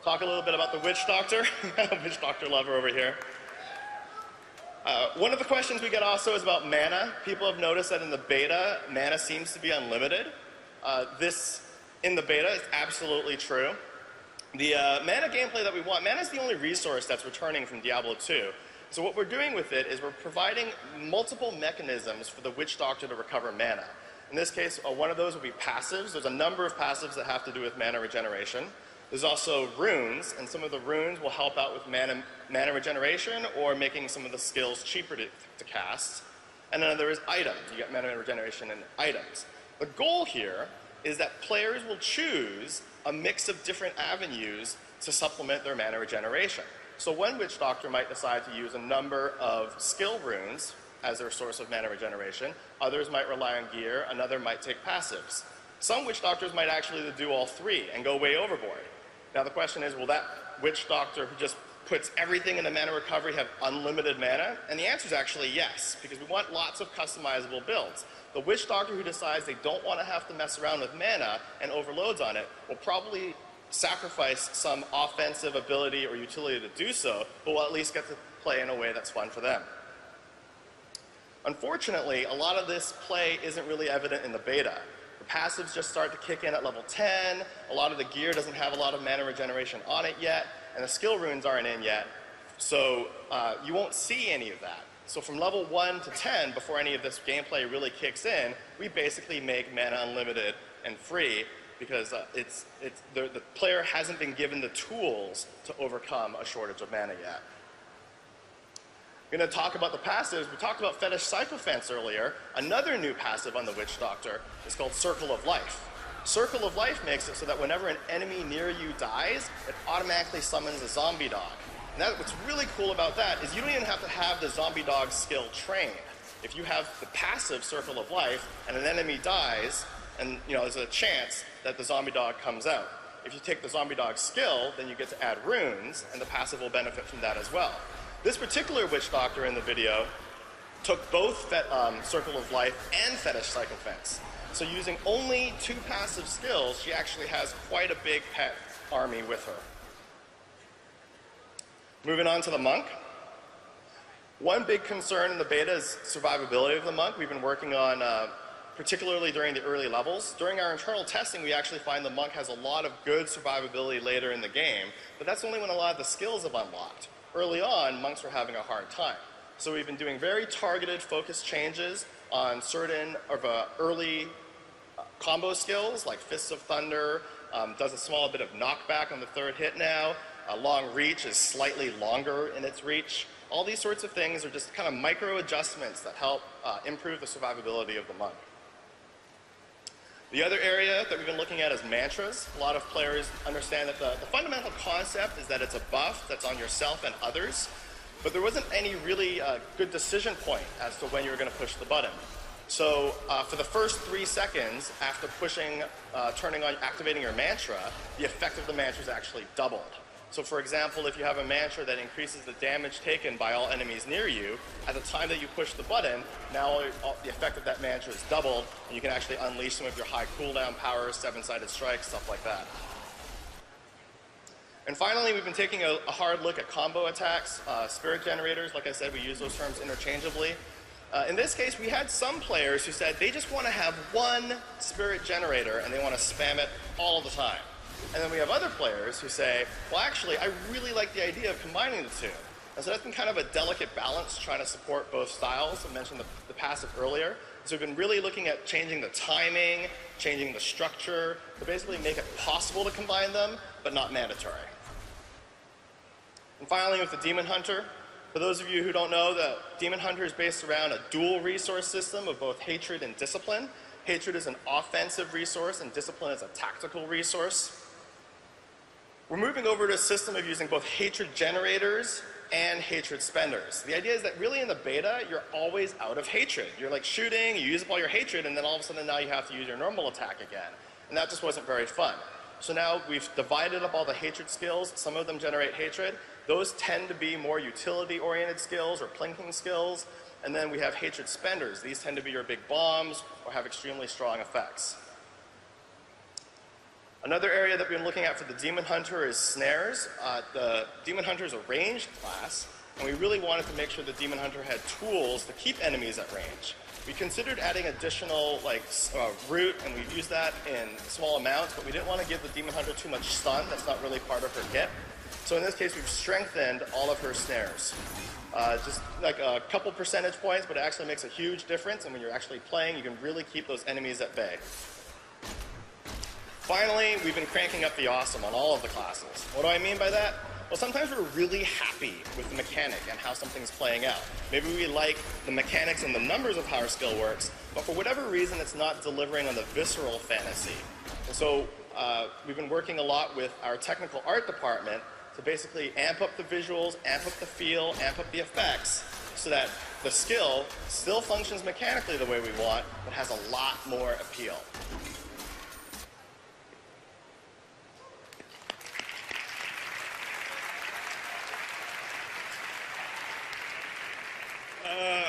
talk a little bit about the Witch Doctor. Witch Doctor lover over here. One of the questions we get also is about mana. People have noticed that in the beta, mana seems to be unlimited. This, in the beta, is absolutely true. The mana gameplay that we want, mana is the only resource that's returning from Diablo 2. So what we're doing with it is we're providing multiple mechanisms for the Witch Doctor to recover mana. In this case, one of those will be passives. There's a number of passives that have to do with mana regeneration. There's also runes, and some of the runes will help out with mana regeneration or making some of the skills cheaper to cast. And then there is items. You get mana regeneration and items. The goal here is that players will choose a mix of different avenues to supplement their mana regeneration. So one Witch Doctor might decide to use a number of skill runes as their source of mana regeneration. Others might rely on gear. Another might take passives. Some Witch Doctors might actually do all three and go way overboard. Now the question is, will that Witch Doctor who just puts everything into mana recovery have unlimited mana? And the answer is actually yes, because we want lots of customizable builds. The Witch Doctor who decides they don't want to have to mess around with mana and overloads on it will probably sacrifice some offensive ability or utility to do so, but will at least get to play in a way that's fun for them. Unfortunately, a lot of this play isn't really evident in the beta. The passives just start to kick in at level 10, a lot of the gear doesn't have a lot of mana regeneration on it yet, and the skill runes aren't in yet, so you won't see any of that. So from level 1 to 10, before any of this gameplay really kicks in, we basically make mana unlimited and free, because the player hasn't been given the tools to overcome a shortage of mana yet. We're going to talk about the passives. We talked about Fetish Sycophants earlier. Another new passive on the Witch Doctor is called Circle of Life. Circle of Life makes it so that whenever an enemy near you dies, it automatically summons a zombie dog. And what's really cool about that is you don't even have to have the zombie dog skill trained. If you have the passive Circle of Life and an enemy dies, and there's a chance that the zombie dog comes out. If you take the zombie dog skill, then you get to add runes, and the passive will benefit from that as well. This particular Witch Doctor in the video took both Circle of Life and Fetish Sycophants. So using only 2 passive skills, she actually has quite a big pet army with her. Moving on to the monk. One big concern in the beta is survivability of the monk. We've been working on, particularly during the early levels. During our internal testing, we actually find the monk has a lot of good survivability later in the game, but that's only when a lot of the skills have unlocked. Early on, monks were having a hard time. So we've been doing very targeted, focused changes on certain early combo skills, like Fists of Thunder, does a small bit of knockback on the 3rd hit now. Long reach is slightly longer in its reach. All these sorts of things are just kind of micro adjustments that help improve the survivability of the monk. The other area that we've been looking at is mantras. A lot of players understand that the fundamental concept is that it's a buff that's on yourself and others, but there wasn't any really good decision point as to when you were going to push the button. So for the first 3 seconds after pushing, activating your mantra, the effect of the mantra is actually doubled. So for example, if you have a mantra that increases the damage taken by all enemies near you, at the time that you push the button, now the effect of that mantra is doubled, and you can actually unleash some of your high cooldown powers, 7-sided strikes, stuff like that. And finally, we've been taking a hard look at combo attacks, spirit generators. Like I said, we use those terms interchangeably. In this case, we had some players who said they just want to have one spirit generator and they want to spam it all the time. And then we have other players who say, well, actually, I really like the idea of combining the two. And so that's been kind of a delicate balance, trying to support both styles. I mentioned the passive earlier. So we've been really looking at changing the timing, changing the structure, to basically make it possible to combine them, but not mandatory. And finally, with the Demon Hunter. For those of you who don't know, the Demon Hunter is based around a dual resource system of both hatred and discipline. Hatred is an offensive resource, and discipline is a tactical resource. We're moving over to a system of using both hatred generators and hatred spenders. The idea is that really in the beta, you're always out of hatred. You're like shooting, you use up all your hatred, and then all of a sudden now you have to use your normal attack again. And that just wasn't very fun. So now we've divided up all the hatred skills. Some of them generate hatred. Those tend to be more utility-oriented skills or plinking skills. And then we have hatred spenders. These tend to be your big bombs or have extremely strong effects. Another area that we've been looking at for the Demon Hunter is snares. The Demon Hunter is a ranged class, and we really wanted to make sure the Demon Hunter had tools to keep enemies at range. We considered adding additional root, and we've used that in small amounts, but we didn't want to give the Demon Hunter too much stun. That's not really part of her kit. So in this case, we've strengthened all of her snares. Just like a couple percentage points, but it actually makes a huge difference, and when you're actually playing, you can really keep those enemies at bay. Finally, we've been cranking up the awesome on all of the classes. What do I mean by that? Well, sometimes we're really happy with the mechanic and how something's playing out. Maybe we like the mechanics and the numbers of how our skill works, but for whatever reason, it's not delivering on the visceral fantasy. And so we've been working a lot with our technical art department to basically amp up the visuals, amp up the feel, amp up the effects, so that the skill still functions mechanically the way we want, but has a lot more appeal.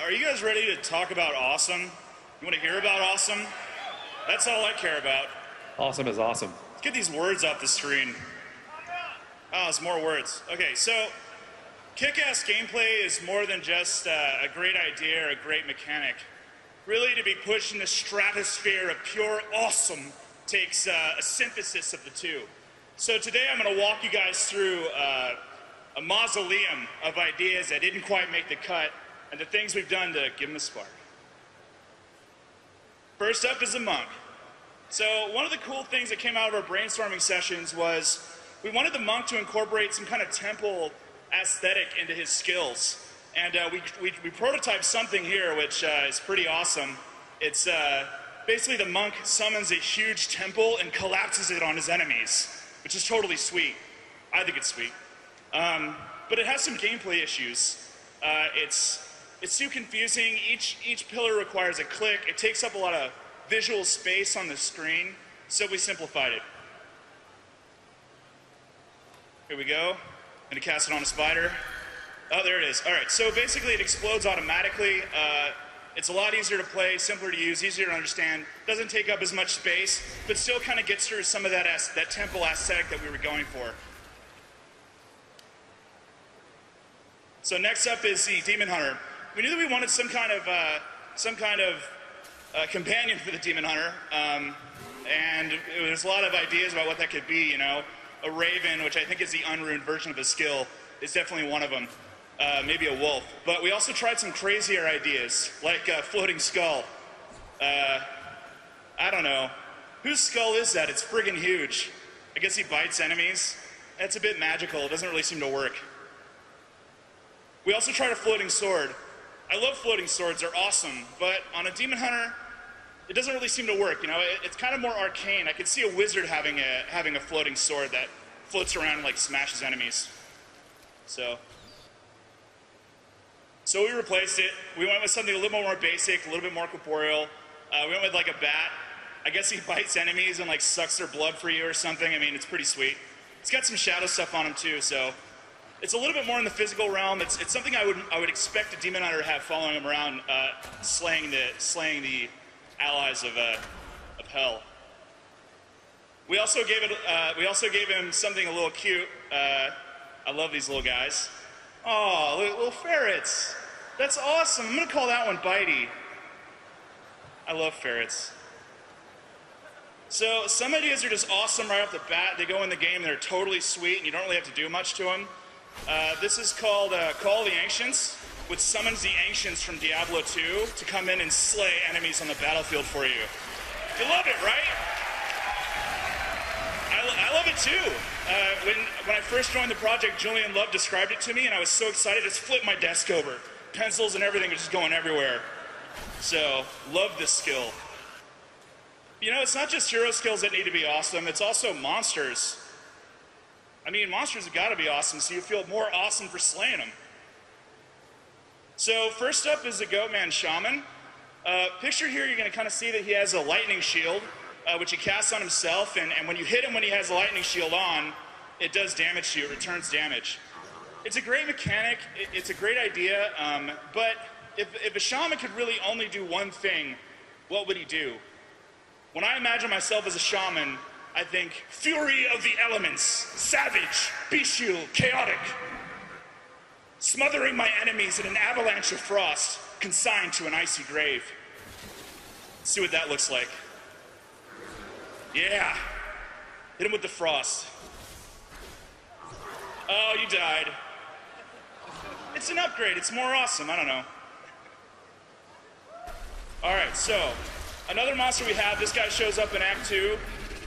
Are you guys ready to talk about awesome? You want to hear about awesome? That's all I care about. Awesome is awesome. Let's get these words off the screen. Oh, there's more words. Okay, so kick-ass gameplay is more than just a great idea or a great mechanic. Really, to be pushed in the stratosphere of pure awesome takes a synthesis of the two. So today I'm going to walk you guys through a mausoleum of ideas that didn't quite make the cut, and the things we've done to give them a spark. First up is a monk. So one of the cool things that came out of our brainstorming sessions was we wanted the monk to incorporate some kind of temple aesthetic into his skills. And we prototyped something here which is pretty awesome. It's basically the monk summons a huge temple and collapses it on his enemies, which is totally sweet. I think it's sweet. But it has some gameplay issues. It's too confusing. Each pillar requires a click. It takes up a lot of visual space on the screen, so we simplified it. Here we go. I'm gonna cast it on a spider. Oh, there it is. All right, so basically it explodes automatically. It's a lot easier to play, simpler to use, easier to understand. Doesn't take up as much space, but still kind of gets through some of that temple aesthetic that we were going for. So next up is the Demon Hunter. We knew that we wanted some kind of companion for the Demon Hunter, and there's a lot of ideas about what that could be. You know, a raven, which I think is the unruined version of his skill, is definitely one of them. Maybe a wolf. But we also tried some crazier ideas, like a floating skull. I don't know. Whose skull is that? It's friggin' huge. I guess he bites enemies. That's a bit magical. It doesn't really seem to work. We also tried a floating sword. I love floating swords, they're awesome, but on a Demon Hunter, it doesn't really seem to work, you know? It's kind of more arcane. I could see a wizard having a floating sword that floats around and like smashes enemies. So we replaced it. We went with something a little bit more basic, a little bit more corporeal. We went with like a bat. I guess he bites enemies and like sucks their blood for you or something. I mean, it's pretty sweet. It's got some shadow stuff on him too, so it's a little bit more in the physical realm. It's something I would expect a Demon Hunter to have following him around, slaying the allies of hell. We also gave him something a little cute. I love these little guys. Oh, little ferrets. That's awesome. I'm gonna call that one Bitey. I love ferrets. So some ideas are just awesome right off the bat. They go in the game, they're totally sweet, and you don't really have to do much to them. This is called Call the Ancients, which summons the Ancients from Diablo 2 to come in and slay enemies on the battlefield for you. You love it, right? I love it too. When I first joined the project, Julian Love described it to me, and I was so excited, I just flipped my desk over. Pencils and everything are just going everywhere. So, love this skill. You know, it's not just hero skills that need to be awesome, it's also monsters. I mean, monsters have got to be awesome, so you feel more awesome for slaying them. So first up is the Goatman Shaman. Picture here, you're going to kind of see that he has a lightning shield, which he casts on himself, and when you hit him when he has a lightning shield on, it does damage to you, it returns damage. It's a great mechanic, it's a great idea, but if a shaman could really only do one thing, what would he do? When I imagine myself as a shaman, I think fury of the elements, savage, bestial, chaotic, smothering my enemies in an avalanche of frost, consigned to an icy grave. Let's see what that looks like. Yeah, hit him with the frost. Oh, you died. It's an upgrade, it's more awesome, I don't know. All right, so another monster we have, this guy shows up in Act 2.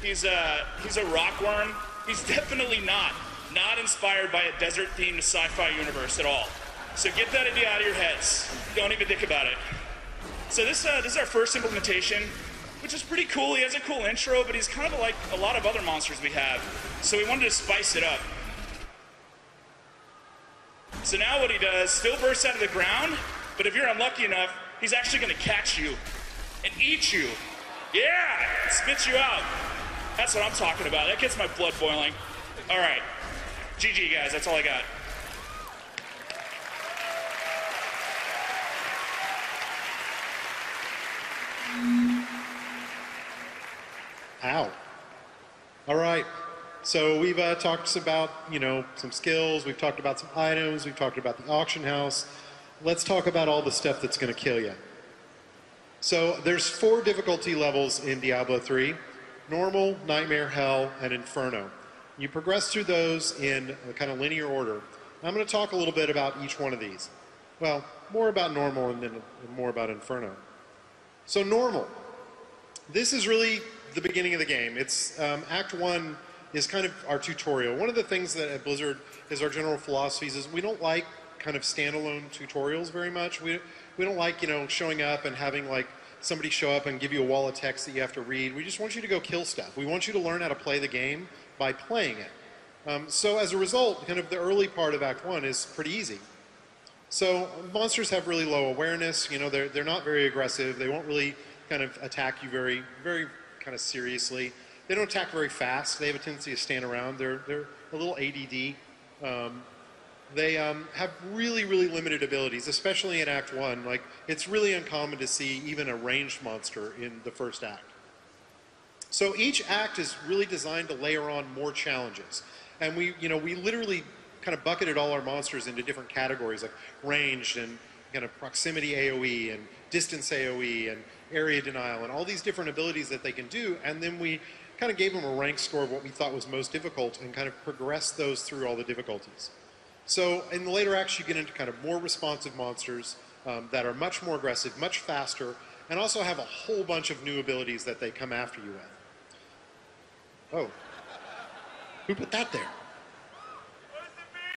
He's a rockworm. He's definitely not inspired by a desert-themed sci-fi universe at all. So get that idea out of your heads. Don't even think about it. So this is our first implementation, which is pretty cool. He has a cool intro, but he's kind of like a lot of other monsters we have. So we wanted to spice it up. So now what he does, still bursts out of the ground, but if you're unlucky enough, he's actually gonna catch you and eat you. Yeah, spit you out. That's what I'm talking about. That gets my blood boiling. All right, GG guys, that's all I got. Ow. All right. So we've talked about, some skills. We've talked about some items. We've talked about the auction house. Let's talk about all the stuff that's going to kill you. So there's 4 difficulty levels in Diablo 3. Normal, Nightmare, Hell, and Inferno. You progress through those in a kind of linear order. I'm going to talk a little bit about each one of these. Well, more about normal and then more about Inferno. So normal. This is really the beginning of the game. It's Act 1 is kind of our tutorial. One of the things that at Blizzard is our general philosophies is we don't like kind of standalone tutorials very much. We don't like, showing up and having like somebody show up and give you a wall of text that you have to read. We just want you to go kill stuff. We want you to learn how to play the game by playing it. So as a result, kind of the early part of Act 1 is pretty easy. So monsters have really low awareness. They're not very aggressive. They won't really kind of attack you very, very kind of seriously. They don't attack very fast. They have a tendency to stand around. They're a little ADD. They have really, really limited abilities, especially in Act 1. Like, it's really uncommon to see even a ranged monster in the first act. So each act is really designed to layer on more challenges. And we literally kind of bucketed all our monsters into different categories, like ranged and kind of proximity AoE and distance AoE and area denial and all these different abilities that they can do. And then we kind of gave them a rank score of what we thought was most difficult and kind of progressed those through all the difficulties. So in the later acts, you get into kind of more responsive monsters that are much more aggressive, much faster, and also have a whole bunch of new abilities that they come after you with. Oh, who put that there?